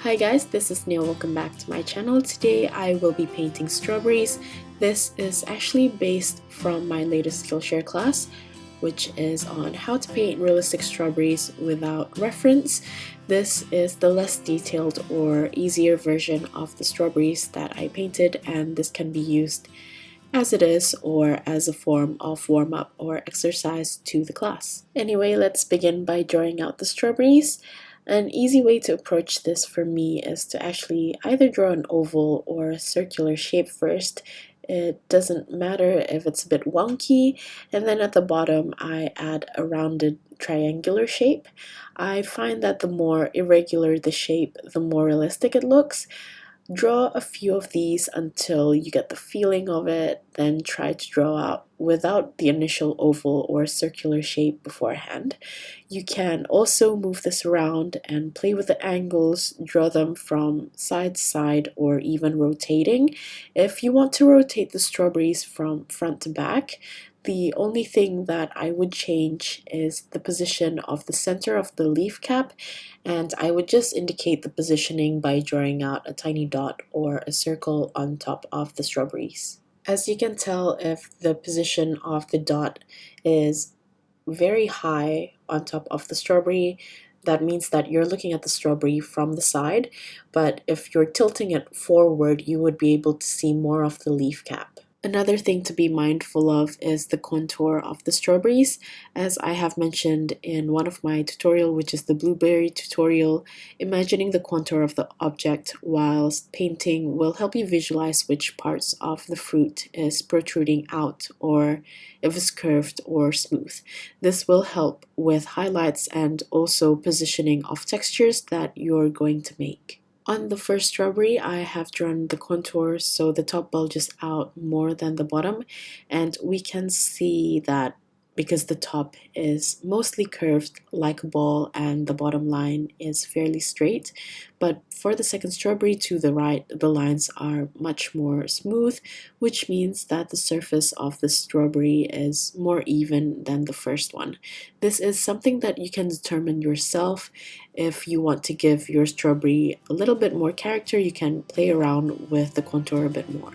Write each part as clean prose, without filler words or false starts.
Hi guys, this is Neil. Welcome back to my channel. Today I will be painting strawberries. This is actually based from my latest Skillshare class, which is on how to paint realistic strawberries without reference. This is the less detailed or easier version of the strawberries that I painted, and this can be used as it is or as a form of warm-up or exercise to the class. Anyway, let's begin by drawing out the strawberries. An easy way to approach this for me is to actually either draw an oval or a circular shape first. It doesn't matter if it's a bit wonky, and then at the bottom I add a rounded triangular shape. I find that the more irregular the shape, the more realistic it looks. Draw a few of these until you get the feeling of it, then try to draw out without the initial oval or circular shape beforehand. You can also move this around and play with the angles, draw them from side to side or even rotating. If you want to rotate the strawberries from front to back, the only thing that I would change is the position of the center of the leaf cap, and I would just indicate the positioning by drawing out a tiny dot or a circle on top of the strawberries. As you can tell, if the position of the dot is very high on top of the strawberry, that means that you're looking at the strawberry from the side, but if you're tilting it forward, you would be able to see more of the leaf cap. Another thing to be mindful of is the contour of the strawberries. As I have mentioned in one of my tutorial, which is the blueberry tutorial, imagining the contour of the object whilst painting will help you visualize which parts of the fruit is protruding out, or if it's curved or smooth. This will help with highlights and also positioning of textures that you're going to make. On the first strawberry, I have drawn the contour so the top bulges out more than the bottom, and we can see that because the top is mostly curved like a ball and the bottom line is fairly straight. But for the second strawberry to the right, the lines are much more smooth, which means that the surface of the strawberry is more even than the first one. This is something that you can determine yourself. If you want to give your strawberry a little bit more character, you can play around with the contour a bit more.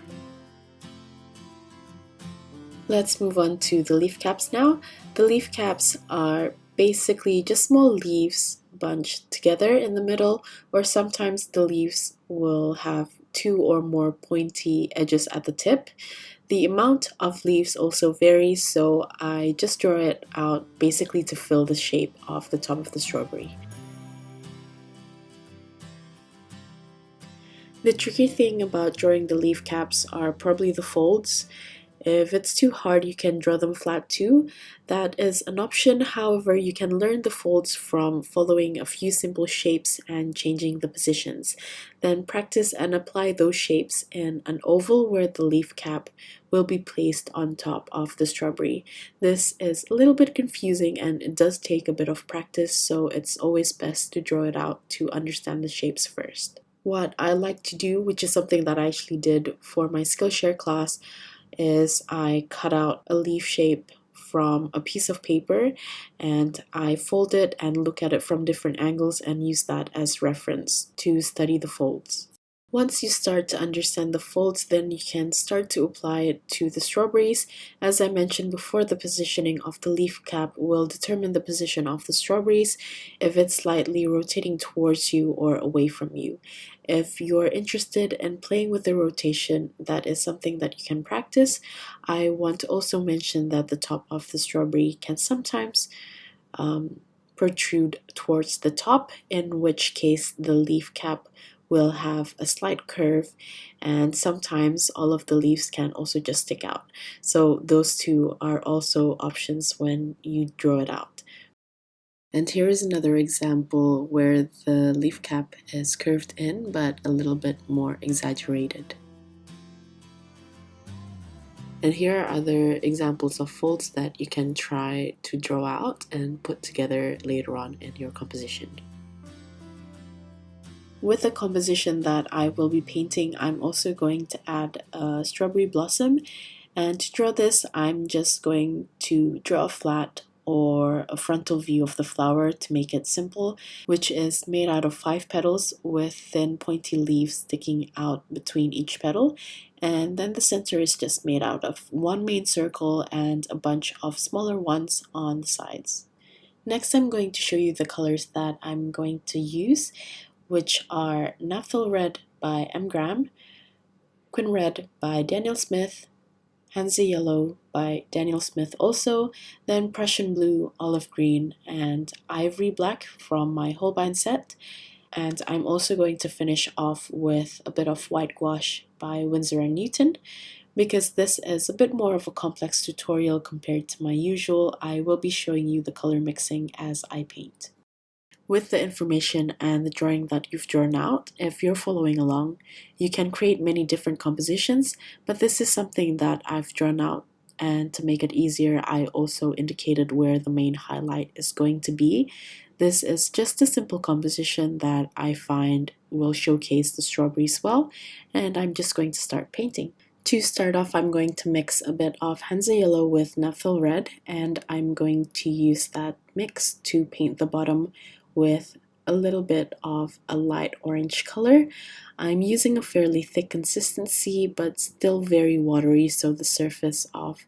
Let's move on to the leaf caps now. The leaf caps are basically just small leaves bunched together in the middle, or sometimes the leaves will have two or more pointy edges at the tip. The amount of leaves also varies, so I just draw it out basically to fill the shape of the top of the strawberry. The tricky thing about drawing the leaf caps are probably the folds. If it's too hard, you can draw them flat too. That is an option. However, you can learn the folds from following a few simple shapes and changing the positions. Then practice and apply those shapes in an oval where the leaf cap will be placed on top of the strawberry. This is a little bit confusing and it does take a bit of practice, so it's always best to draw it out to understand the shapes first. What I like to do, which is something that I actually did for my Skillshare class, is I cut out a leaf shape from a piece of paper and I fold it and look at it from different angles and use that as reference to study the folds. Once you start to understand the folds, then you can start to apply it to the strawberries. As I mentioned before, the positioning of the leaf cap will determine the position of the strawberries, if it's slightly rotating towards you or away from you. If you're interested in playing with the rotation, that is something that you can practice. I want to also mention that the top of the strawberry can sometimes protrude towards the top, in which case the leaf cap will have a slight curve, and sometimes all of the leaves can also just stick out. So those two are also options when you draw it out. And here is another example where the leaf cap is curved in but a little bit more exaggerated. And here are other examples of folds that you can try to draw out and put together later on in your composition. With the composition that I will be painting, I'm also going to add a strawberry blossom, and to draw this I'm just going to draw a flat or a frontal view of the flower to make it simple, which is made out of 5 petals with thin pointy leaves sticking out between each petal. And then the center is just made out of one main circle and a bunch of smaller ones on the sides. Next, I'm going to show you the colors that I'm going to use, which are Naphtha Red by MGraham, Quin Red by Daniel Smith, Hansa Yellow by Daniel Smith also, then Prussian Blue, Olive Green, and Ivory Black from my Holbein set. And I'm also going to finish off with a bit of white gouache by Winsor & Newton. Because this is a bit more of a complex tutorial compared to my usual, I will be showing you the color mixing as I paint. With the information and the drawing that you've drawn out, if you're following along, you can create many different compositions, but this is something that I've drawn out, and to make it easier, I also indicated where the main highlight is going to be. This is just a simple composition that I find will showcase the strawberries well, and I'm just going to start painting. To start off, I'm going to mix a bit of Hansa Yellow with Naphtha Red, and I'm going to use that mix to paint the bottom with a little bit of a light orange color. I'm using a fairly thick consistency, but still very watery, so the surface of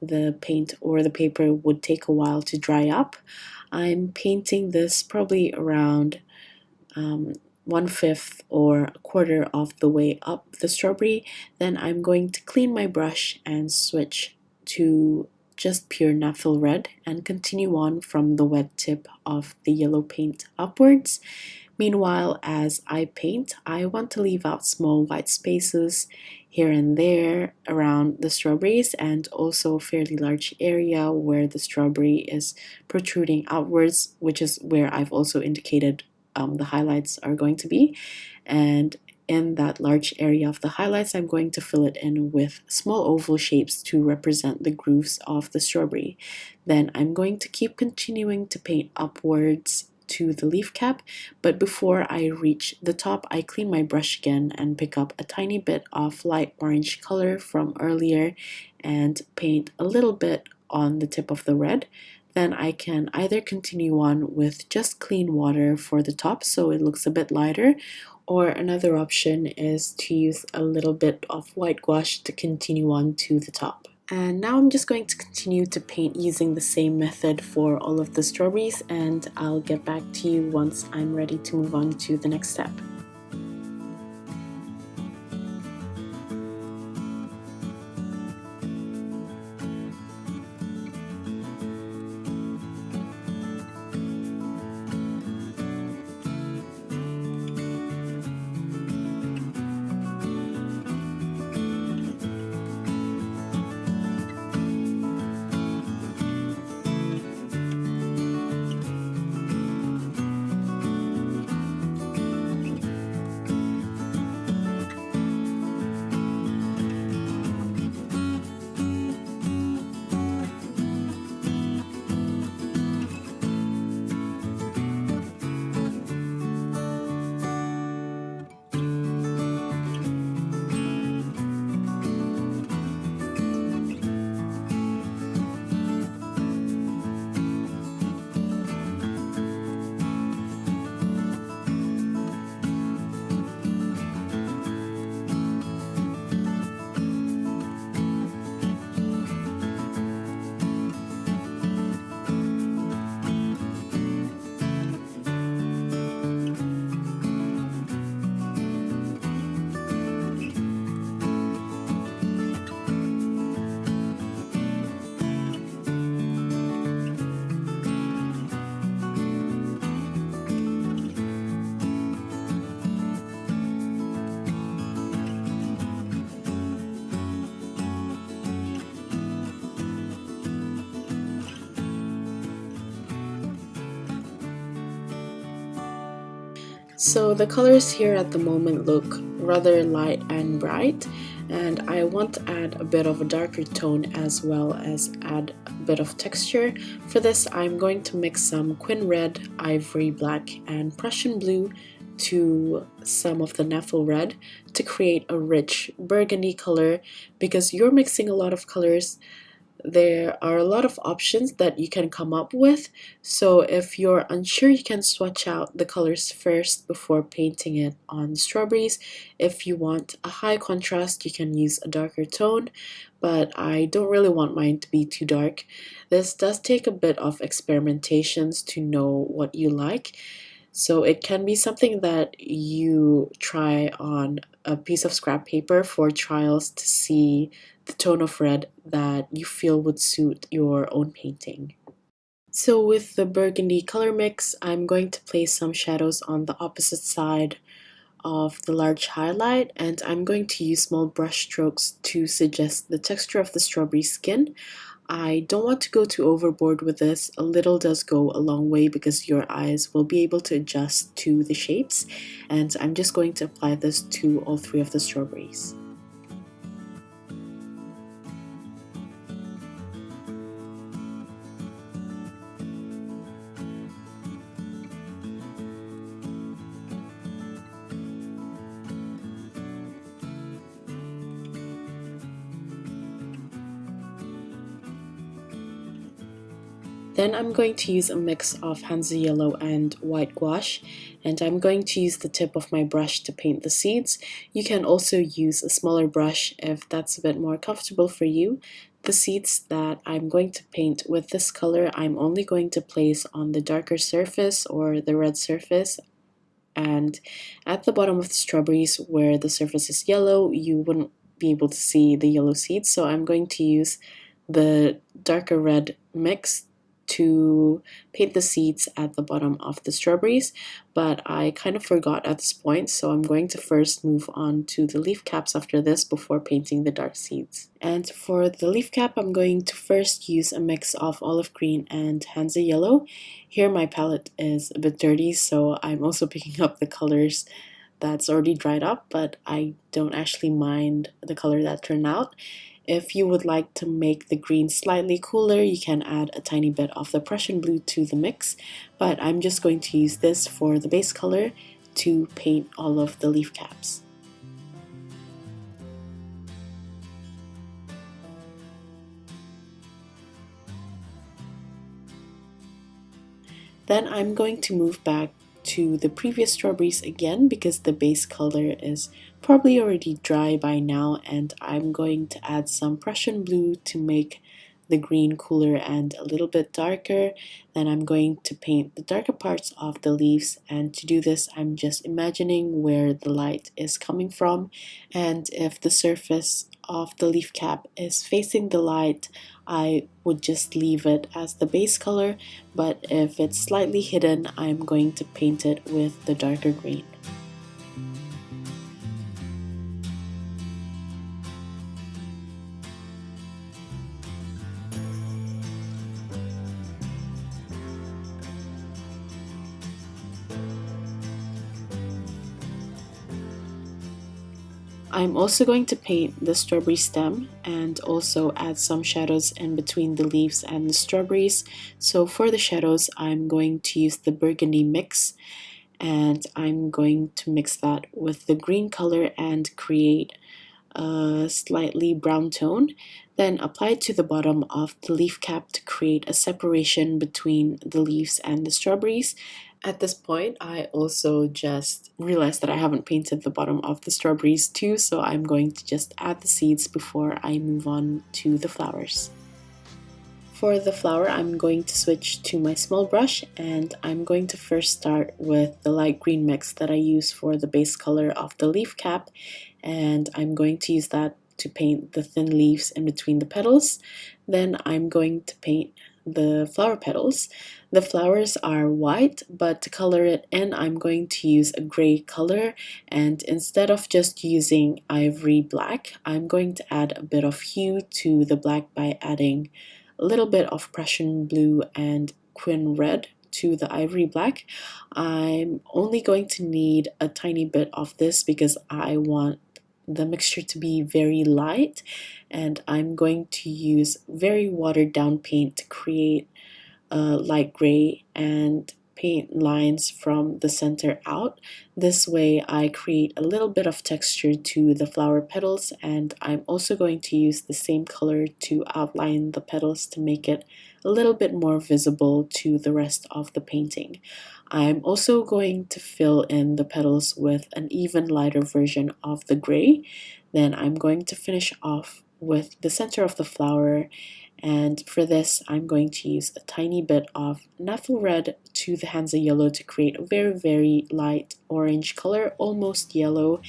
the paint or the paper would take a while to dry up. I'm painting this probably around 1/5 or a quarter of the way up the strawberry. Then I'm going to clean my brush and switch to just pure Naphtha Red and continue on from the wet tip of the yellow paint upwards. Meanwhile, as I paint, I want to leave out small white spaces here and there around the strawberries, and also a fairly large area where the strawberry is protruding outwards, which is where I've also indicated the highlights are going to be. And in that large area of the highlights, I'm going to fill it in with small oval shapes to represent the grooves of the strawberry. Then I'm going to keep continuing to paint upwards to the leaf cap, but before I reach the top, I clean my brush again and pick up a tiny bit of light orange color from earlier and paint a little bit on the tip of the red. Then I can either continue on with just clean water for the top so it looks a bit lighter, or another option is to use a little bit of white gouache to continue on to the top. And now I'm just going to continue to paint using the same method for all of the strawberries, and I'll get back to you once I'm ready to move on to the next step. So the colors here at the moment look rather light and bright, and I want to add a bit of a darker tone as well as add a bit of texture. For this, I'm going to mix some Quin Red, Ivory Black, and Prussian Blue to some of the Naphtha Red to create a rich burgundy color. Because you're mixing a lot of colors, There are a lot of options that you can come up with, so if you're unsure, you can swatch out the colors first before painting it on strawberries. If you want a high contrast, you can use a darker tone, but I don't really want mine to be too dark. This does take a bit of experimentations to know what you like, so it can be something that you try on a piece of scrap paper for trials to see the tone of red that you feel would suit your own painting. So with the burgundy color mix, I'm going to place some shadows on the opposite side of the large highlight, and I'm going to use small brush strokes to suggest the texture of the strawberry skin. I don't want to go too overboard with this. A little does go a long way because your eyes will be able to adjust to the shapes, and I'm just going to apply this to all three of the strawberries. Then I'm going to use a mix of Hansa yellow and white gouache, and I'm going to use the tip of my brush to paint the seeds. You can also use a smaller brush if that's a bit more comfortable for you. The seeds that I'm going to paint with this color, I'm only going to place on the darker surface or the red surface, and at the bottom of the strawberries where the surface is yellow, you wouldn't be able to see the yellow seeds, so I'm going to use the darker red mix to paint the seeds at the bottom of the strawberries, but I kind of forgot at this point, so I'm going to first move on to the leaf caps after this before painting the dark seeds. And for the leaf cap, I'm going to first use a mix of olive green and Hansa yellow. Here my palette is a bit dirty, so I'm also picking up the colors that's already dried up, but I don't actually mind the color that turned out. If you would like to make the green slightly cooler, you can add a tiny bit of the Prussian blue to the mix, but I'm just going to use this for the base color to paint all of the leaf caps. Then I'm going to move back to the previous strawberries again because the base color is probably already dry by now, and I'm going to add some Prussian blue to make the green cooler and a little bit darker. Then I'm going to paint the darker parts of the leaves, and to do this I'm just imagining where the light is coming from, and if the surface of the leaf cap is facing the light, I would just leave it as the base color, but if it's slightly hidden, I'm going to paint it with the darker green. I'm also going to paint the strawberry stem and also add some shadows in between the leaves and the strawberries. So for the shadows, I'm going to use the burgundy mix, and I'm going to mix that with the green color and create a slightly brown tone. Then apply it to the bottom of the leaf cap to create a separation between the leaves and the strawberries. At this point, I also just realized that I haven't painted the bottom of the strawberries too, so I'm going to just add the seeds before I move on to the flowers. For the flower, I'm going to switch to my small brush, and I'm going to first start with the light green mix that I use for the base color of the leaf cap, and I'm going to use that to paint the thin leaves in between the petals. Then I'm going to paint the flower petals. The flowers are white, but to color it in, I'm going to use a gray color, and instead of just using ivory black, I'm going to add a bit of hue to the black by adding a little bit of Prussian blue and quin red to the ivory black. I'm only going to need a tiny bit of this because I want the mixture to be very light, and I'm going to use very watered down paint to create a light gray and paint lines from the center out. This way I create a little bit of texture to the flower petals, and I'm also going to use the same color to outline the petals to make it a little bit more visible to the rest of the painting. I'm also going to fill in the petals with an even lighter version of the gray. Then I'm going to finish off with the center of the flower, and for this I'm going to use a tiny bit of Naphthol red to the Hansa yellow to create a very light orange color, almost yellow,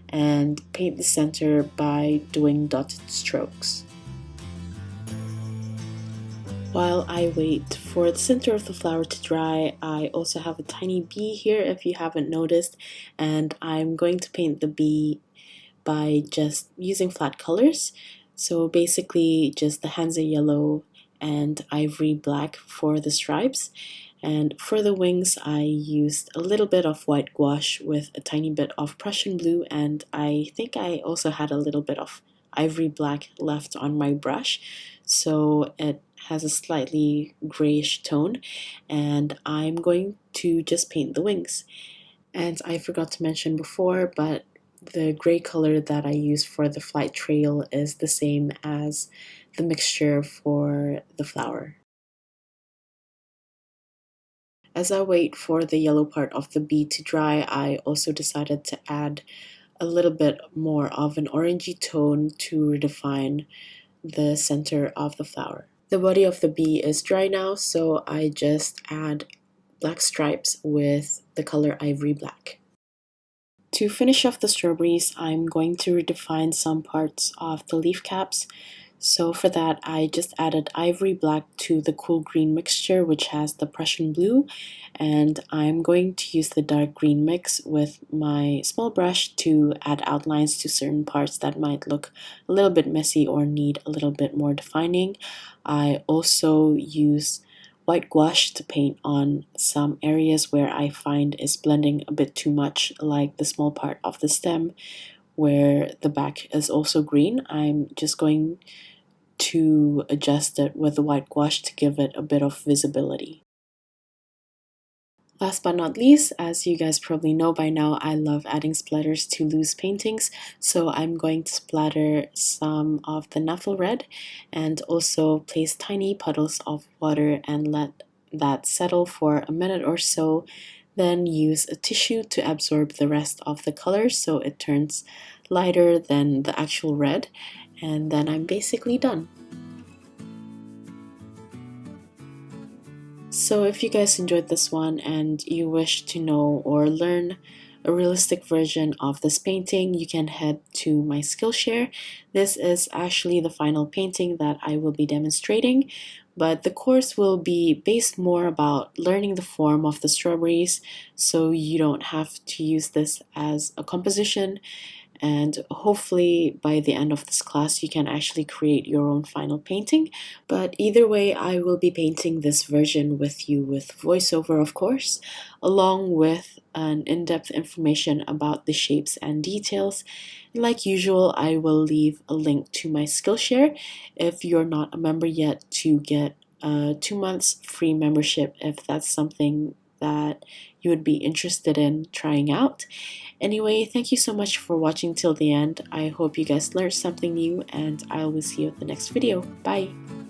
and paint the center by doing dotted strokes. While I wait for the center of the flower to dry, I also have a tiny bee here if you haven't noticed, and I'm going to paint the bee by just using flat colors. So basically just the Hansa yellow and ivory black for the stripes. And for the wings, I used a little bit of white gouache with a tiny bit of Prussian blue, and I think I also had a little bit of ivory black left on my brush, so it has a slightly grayish tone, and I'm going to just paint the wings. And I forgot to mention before, but the gray color that I use for the flight trail is the same as the mixture for the flower. As I wait for the yellow part of the bee to dry, I also decided to add a little bit more of an orangey tone to redefine the center of the flower. The body of the bee is dry now, so I just add black stripes with the color ivory black. To finish off the strawberries, I'm going to redefine some parts of the leaf caps. So for that, I just added ivory black to the cool green mixture, which has the Prussian blue, and I'm going to use the dark green mix with my small brush to add outlines to certain parts that might look a little bit messy or need a little bit more defining. I also use white gouache to paint on some areas where I find is blending a bit too much, like the small part of the stem where the back is also green. I'm just going to adjust it with the white gouache to give it a bit of visibility. Last but not least, as you guys probably know by now, I love adding splatters to loose paintings, so I'm going to splatter some of the Naphthol red and also place tiny puddles of water and let that settle for a minute or so. Then use a tissue to absorb the rest of the color so it turns lighter than the actual red, and then I'm basically done. So if you guys enjoyed this one and you wish to know or learn a realistic version of this painting, you can head to my Skillshare. This is actually the final painting that I will be demonstrating, but the course will be based more about learning the form of the strawberries, so you don't have to use this as a composition. And hopefully by the end of this class you can actually create your own final painting. But either way, I will be painting this version with you with voiceover, of course, along with an in-depth information about the shapes and details. And like usual, I will leave a link to my Skillshare if you're not a member yet to get a 2 months free membership if that's something that you would be interested in trying out. Anyway, thank you so much for watching till the end. I hope you guys learned something new, and I will see you at the next video. Bye!